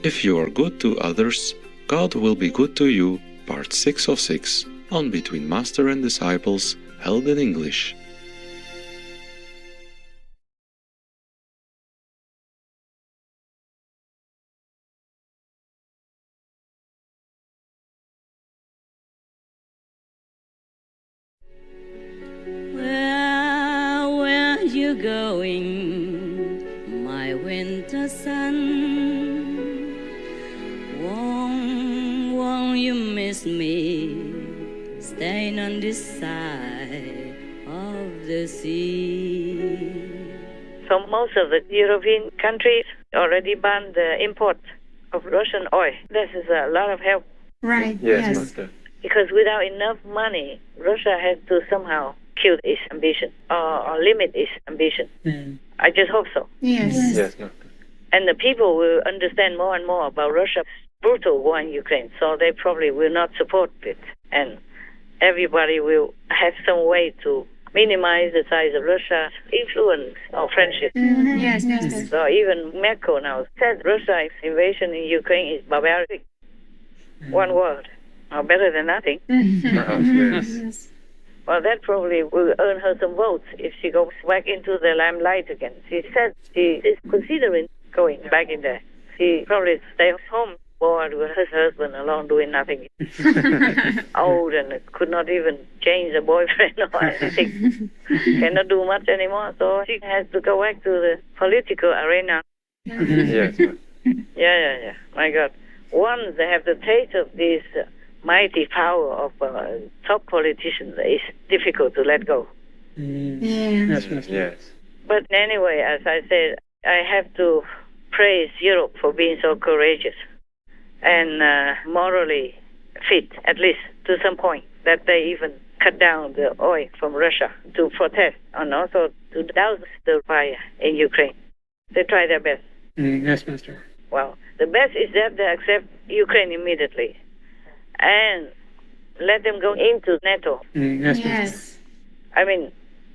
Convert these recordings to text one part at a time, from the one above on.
If you are good to others, God will be good to you. Part 6 of 6 on Between Master and Disciples, held in English. Where you going, my winter sun? Won't you miss me, staying on this side of the sea? So most of the European countries already banned the import of Russian oil. This is a lot of help. Right. Yes, Yes. Master. Because without enough money, Russia has to somehow kill its ambition or limit its ambition. I just hope so. Yes. Yes, Master. And the people will understand more and more about Russia's brutal war in Ukraine, so they probably will not support it. And everybody will have some way to minimize the size of Russia's influence or friendship. Yes. Yes. So even Merkel now said Russia's invasion in Ukraine is barbaric. One word. Or better than nothing. Yes. Well, that probably will earn her some votes if she goes back into the limelight again. She said she is considering going back in there. She probably stay home bored with her husband alone doing nothing. Old and could not even change the boyfriend or anything. Cannot do much anymore, so she has to go back to the political arena. Yes, Master. Yeah. My God. Once they have the taste of this mighty power of top politicians, it's difficult to let go. Yes. Yes. But anyway, as I said, I have to praise Europe for being so courageous and morally fit, at least to some point, that they even cut down the oil from Russia to protest and also to douse the fire in Ukraine. They try their best. Yes, Master. Well, the best is that they accept Ukraine immediately and let them go into NATO. Yes, Master. Yes. I mean,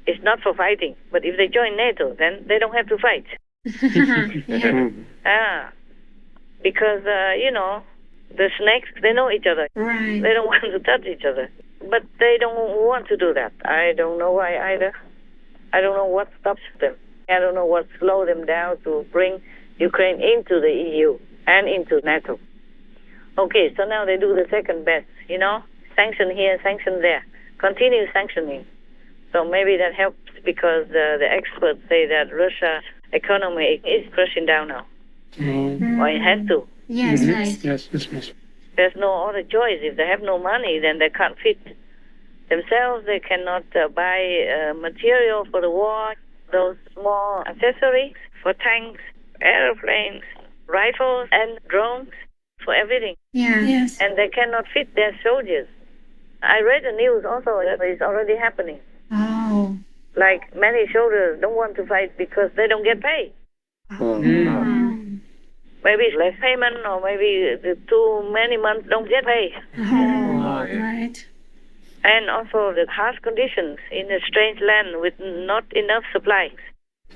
it's not for fighting, but if they join NATO, then they don't have to fight. Because, the snakes, they know each other. Right. They don't want to touch each other. But they don't want to do that. I don't know why either. I don't know what stops them. I don't know what slows them down to bring Ukraine into the EU and into NATO. Okay, so now they do the second best, sanction here, sanction there. Continue sanctioning. So maybe that helps because the experts say that Russia's economy is crashing down now. Or it has to. Yes. Right. Yes, Master. There's no other choice. If they have no money, then they can't fit themselves. They cannot buy material for the war, those small accessories for tanks, airplanes, rifles, and drones, for everything. Yeah. Yes. And they cannot fit their soldiers. I read the news also that it's already happening. Oh. Like many soldiers don't want to fight because they don't get paid. Maybe it's less payment, or maybe the too many months don't get paid. Right. And also the harsh conditions in a strange land with not enough supplies.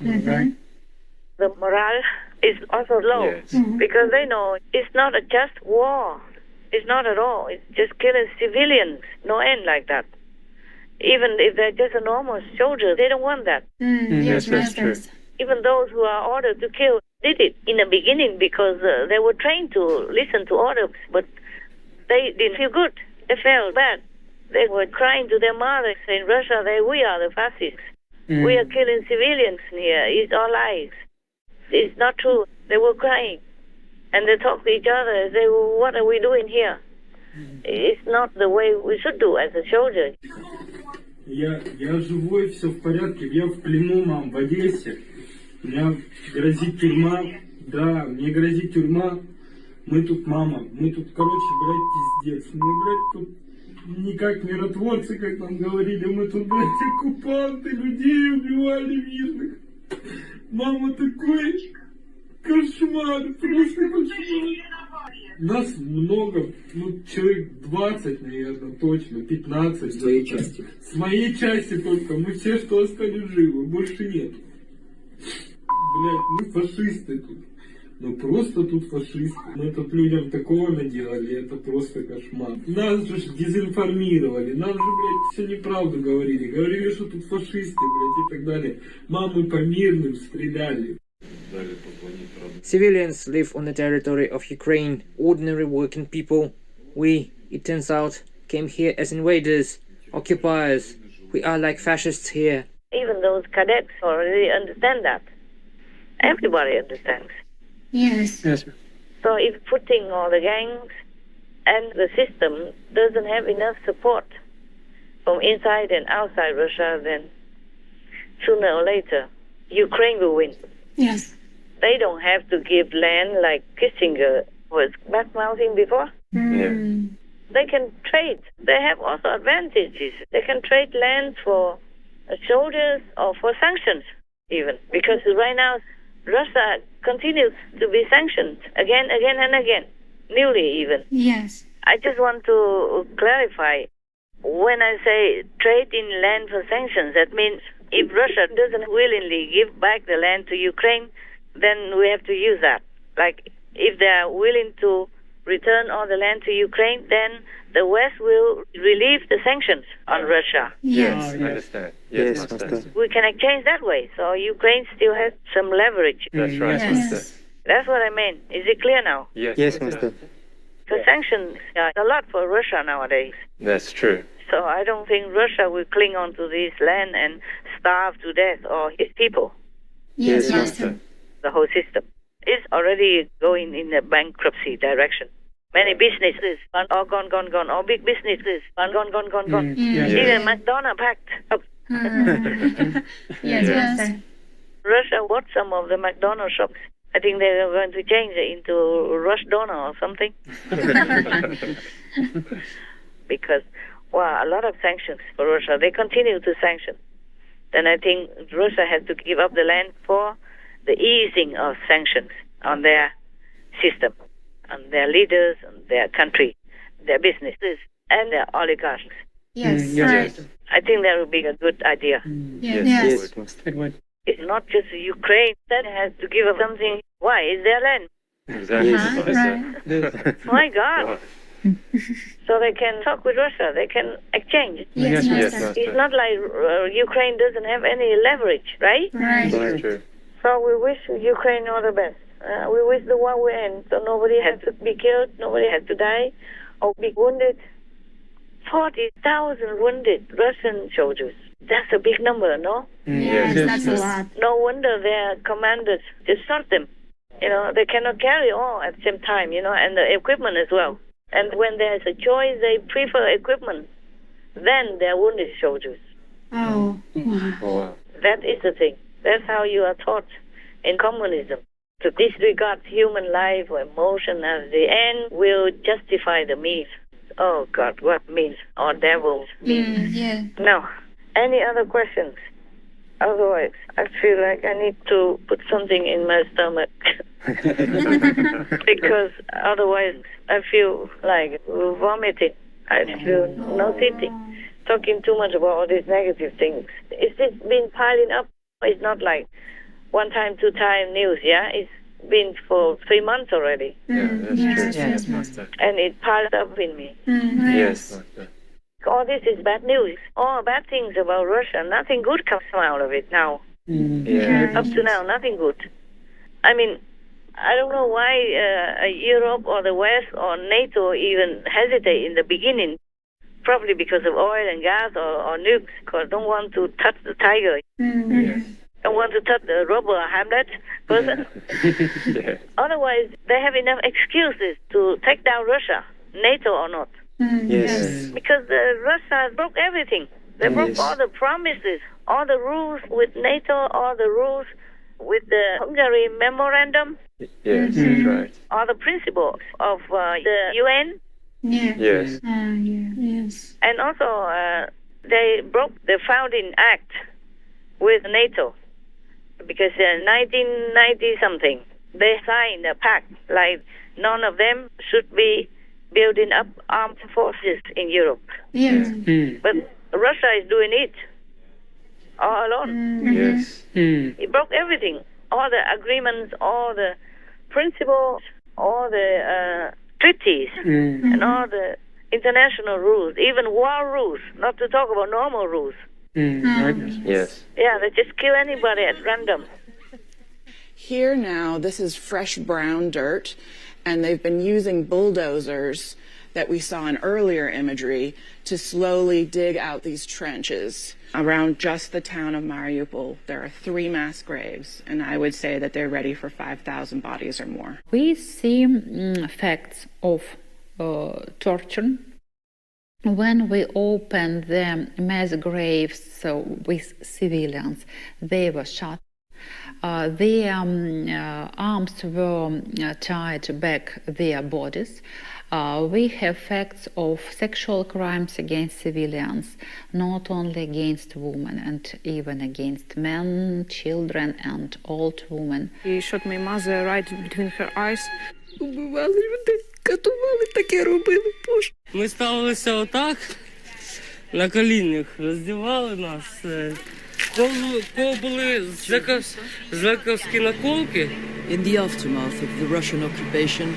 Right. The morale is also low Yes. because they know it's not a just war. It's not at all. It's just killing civilians. No end like that. Even if they're just a normal soldier, they don't want that. Yes, that's true. Even those who are ordered to kill did it in the beginning because they were trained to listen to orders, but they didn't feel good. They felt bad. They were crying to their mothers in Russia, we are the fascists. We are killing civilians here. It's all lies. It's not true. They were crying. And they talked to each other and say, well, what are we doing here? It's not the way we should do as a soldier. Я живой, все в порядке. Я в плену, мам, в Одессе. Мне грозит тюрьма. Да, мне грозит тюрьма. Мы тут, мама, короче, пиздец. Мы, тут не как миротворцы, как нам говорили. Мы тут, оккупанты, людей убивали мирных. Мама, такой кошмар, просто кошмар. Нас много, человек 20, наверное, точно, 15. С твоей части? С моей части только. Мы все, что остались живы, больше нет. Блядь, мы фашисты тут. Ну просто тут фашисты. Мы тут людям такого наделали, это просто кошмар. Нас же дезинформировали, нас же, блядь, все неправду говорили. Говорили, что тут фашисты, блядь, и так далее. Мамы по мирным стреляли. Civilians live on the territory of Ukraine, ordinary working people. We, it turns out, came here as invaders, occupiers. We are like fascists here. Even those cadets already understand that. Everybody understands. Yes. Yes, ma'am. So if putting all the gangs and the system doesn't have enough support from inside and outside Russia, then sooner or later, Ukraine will win. Yes. They don't have to give land like Kissinger was backmouthing before. Mm. They can trade. They have also advantages. They can trade land for soldiers or for sanctions even. Because right now, Russia continues to be sanctioned again and again, newly even. Yes. I just want to clarify. When I say trade in land for sanctions, that means if Russia doesn't willingly give back the land to Ukraine, then we have to use that. Like, if they are willing to return all the land to Ukraine, then the West will relieve the sanctions on Russia. Yes. Oh, Understand. Yes, Yes, Master. We can exchange that way, so Ukraine still has some leverage. That's right, Yes. Master. That's what I mean. Is it clear now? Yes, Master. So sanctions are a lot for Russia nowadays. That's true. So I don't think Russia will cling on to this land and starve to death or his people. Yes, Yes, Master. Master. The whole system is already going in a bankruptcy direction. Many businesses are all gone. All big businesses are gone. Mm. Yes, Mm. Even McDonald's packed up. Mm. Yes, Yes. Master. Russia bought some of the McDonald's shops. I think they are going to change it into Rush Donor or something. Because, a lot of sanctions for Russia. They continue to sanction. Then I think Russia has to give up the land for the easing of sanctions on their system, on their leaders, on their country, their businesses, and their oligarchs. Yes, yes, right. Master. I think that would be a good idea. Yes. Yes, Yes. good, Master. It would. It's not just Ukraine that has to give up something. Why? It's their land. Exactly, Uh-huh, Master. right. My God. So they can talk with Russia. They can exchange. Yes, Yes, Yes, Master. Master. It's not like Ukraine doesn't have any leverage, right? Right. That's true. So we wish Ukraine all the best. We wish the war will end, so nobody has to be killed, nobody has to die or be wounded. 40,000 wounded Russian soldiers. That's a big number, no? Yes, Yes, that's a yes. lot. No wonder their commanders just shot them. They cannot carry all at the same time, and the equipment as well. And when there's a choice, they prefer equipment than their wounded soldiers. Oh. Oh, wow. That is the thing. That's how you are taught in communism. To disregard human life or emotion as the end will justify the means. Oh God, what means? Or devils means. Yeah. No. Any other questions? Otherwise, I feel like I need to put something in my stomach. Because otherwise I feel like vomiting. I feel nauseating. Talking too much about all these negative things. It's just been piling up. It's not like one time, two time news, yeah? It's been for 3 months already. Yeah, that's Yes, true. yes, Yes, Master. And it piled up in me. Right. Yes, Master. All this is bad news. All bad things about Russia. Nothing good comes out of it now. Yeah. Up to now, nothing good. I mean, I don't know why Europe or the West or NATO even hesitate in the beginning. Probably because of oil and gas or nukes, because don't want to touch the tiger. Don't want to touch the robber Hamlet person. Yeah. Otherwise, they have enough excuses to take down Russia, NATO or not. Yes. Because Russia broke everything. They broke Yes. all the promises, all the rules with NATO, all the rules with the Hungary memorandum, Yes, that's right. all the principles of the UN. Yeah. Yes. Yeah. Yes. And also, they broke the founding act with NATO. Because in 1990 something, they signed a pact like none of them should be building up armed forces in Europe. Yes. But Russia is doing it all alone. Yes. It broke everything, all the agreements, all the principles, all the treaties, and all the international rules, even war rules, not to talk about normal rules. Right. Yes. Yeah, they just kill anybody at random. Here now, this is fresh brown dirt, and they've been using bulldozers that we saw in earlier imagery to slowly dig out these trenches. Around just the town of Mariupol, there are 3 mass graves, and I would say that they're ready for 5,000 bodies or more. We see facts of torture. When we opened the mass graves with civilians, they were shot. Their arms were tied back their bodies. We have facts of sexual crimes against civilians, not only against women, and even against men, children, and old women. He shot my mother right between her eyes. Убивали людей, катували, таке робили, Боже. Ми ставилися отак, на колінах, роздівали нас. Кого були зековські наколки. In the aftermath of the Russian occupation,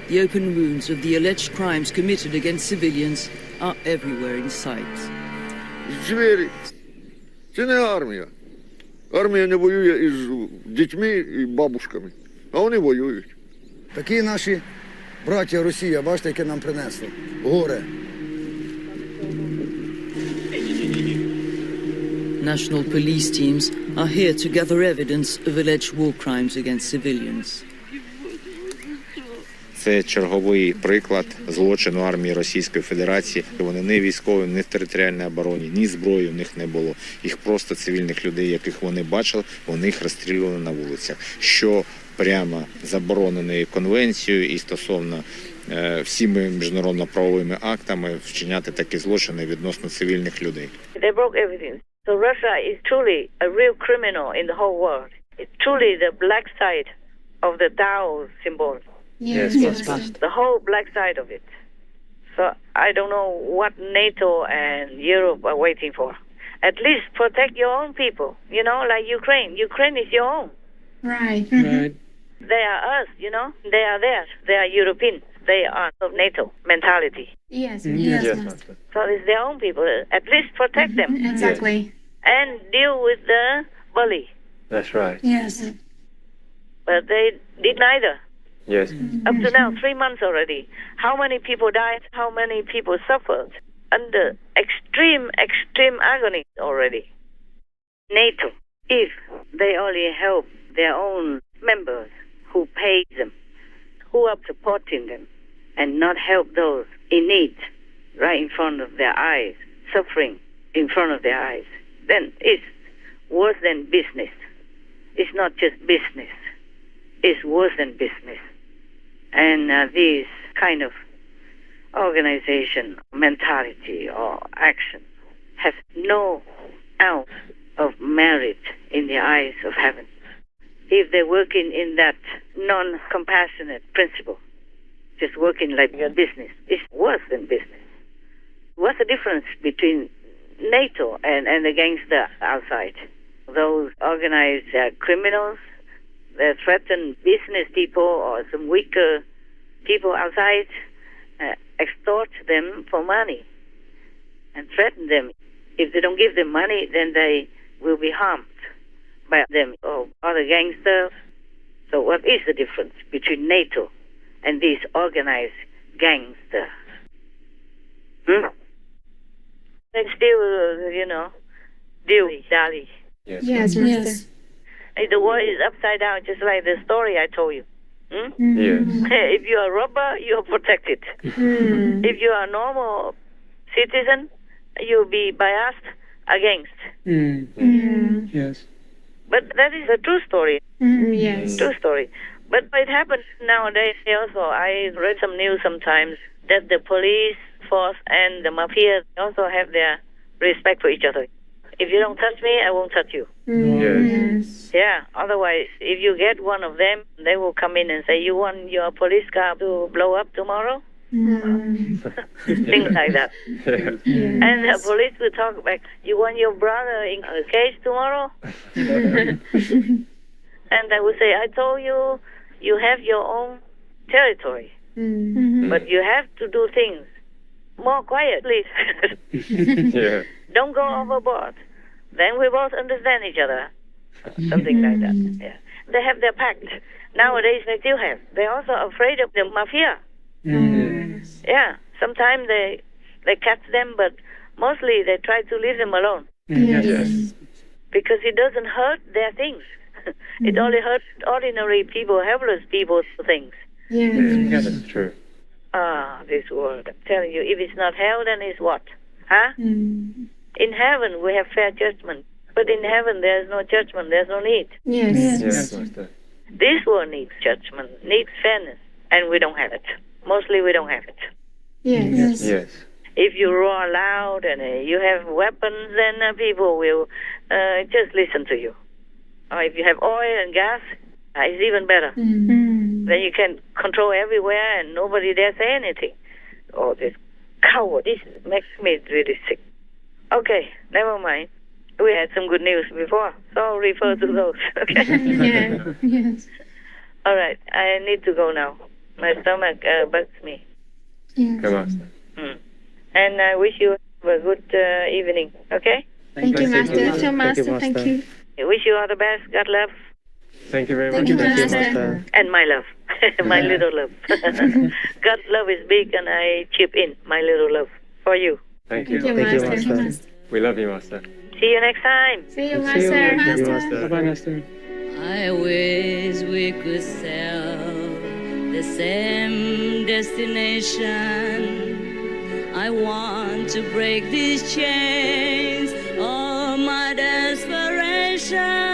the open wounds of the alleged crimes committed against civilians are everywhere in sight. Звірі. Це не армія. Армія не воює із дітьми і бабушками, а вони воюють. Такі наші браття Росія, бачите, яке нам принесло. Горе. National police teams are here to gather evidence of alleged war crimes against civilians. Це черговий приклад злочину армії Російської Федерації. Вони не військові, не в територіальній обороні, ні зброї в них не було. Їх просто цивільних людей, яких вони бачили, вони їх розстрілювали на вулицях. Що прямо заборонено конвенцією і стосовно всіми міжнародно-правовими актами вчиняти такі злочини відносно цивільних людей. They broke everything. So Russia is truly a real criminal in the whole world. It's truly the black side of the Tao symbol. Yes, The whole black side of it. So I don't know what NATO and Europe are waiting for. At least protect your own people, you know, like Ukraine. Ukraine is your own. Right. They are us, you know. They are theirs. They are European. They are of NATO mentality. Yes, Master. So it's their own people. At least protect them. Exactly. And deal with the bully. That's right. Yes. But they did neither. Yes. Up to now, 3 months already. How many people died? How many people suffered under extreme agony already? NATO, if they only help their own members who pay them, who are supporting them, and not help those in need right in front of their eyes, suffering in front of their eyes, then it's worse than business. It's not just business. It's worse than business. And this kind of organization, mentality, or action has no ounce of merit in the eyes of heaven. If they're working in that non-compassionate principle, just working like your business, it's worse than business. What's the difference between NATO and the gangster outside? Those organized criminals that threaten business people or some weaker people outside, extort them for money and threaten them. If they don't give them money, then they will be harmed by them or other gangsters. So what is the difference between NATO and these organized gangsters? They still, dilly-dally. Yes, Master. The world is upside down, just like the story I told you. Yes. If you are a robber, you are protected. If you are a normal citizen, you'll be biased against. Yes. But that is a true story. Yes. True story. But it happens nowadays also. I read some news sometimes that the police force and the mafia also have their respect for each other. If you don't touch me, I won't touch you. Yes. Yeah, otherwise, if you get one of them, they will come in and say, you want your police car to blow up tomorrow? Things like that. And the police will talk back, you want your brother in a cage tomorrow? And they will say, I told you, you have your own territory, but you have to do things more quiet, please. Yeah. Don't go overboard. Then we both understand each other. Something like that. Yeah. They have their pact. Nowadays they still have. They're also afraid of the mafia. Yeah. Sometimes they catch them, but mostly they try to leave them alone. Yes. Because it doesn't hurt their things. It only hurts ordinary people, helpless people's things. Yeah, that's true. This world. I'm telling you, if it's not hell, then it's what? Huh? In heaven, we have fair judgment. But in heaven, there's no judgment. There's no need. Yes, Master. This world needs judgment, needs fairness. And we don't have it. Mostly we don't have it. Yes. If you roar loud and you have weapons, then people will just listen to you. Or if you have oil and gas, it's even better. Then you can control everywhere and nobody dare say anything. Oh, this coward, this makes me really sick. Okay, never mind. We had some good news before, so I'll refer to those. Okay? Yes. All right, I need to go now. My stomach bugs me. Yes. Come Master. And I wish you a good evening, okay? Thank you, Master. Thank you, Master. Thank you. I wish you all the best. God love. Thank you very much. Thank you, Master. And my love. My little love. God's love is big and I chip in my little love for you. Thank you. Thank you, Master. We love you, Master. See you next time. See you, Master. Bye-bye, Master. I wish we could sail the same destination. I want to break these chains of my desperation.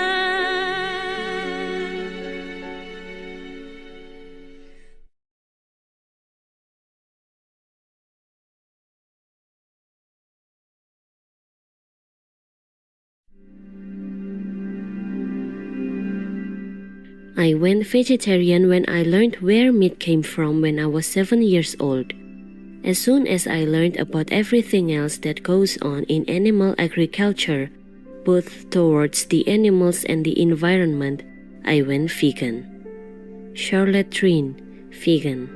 I went vegetarian when I learned where meat came from when I was 7 years old. As soon as I learned about everything else that goes on in animal agriculture, both towards the animals and the environment, I went vegan. Charlotte Trine, vegan.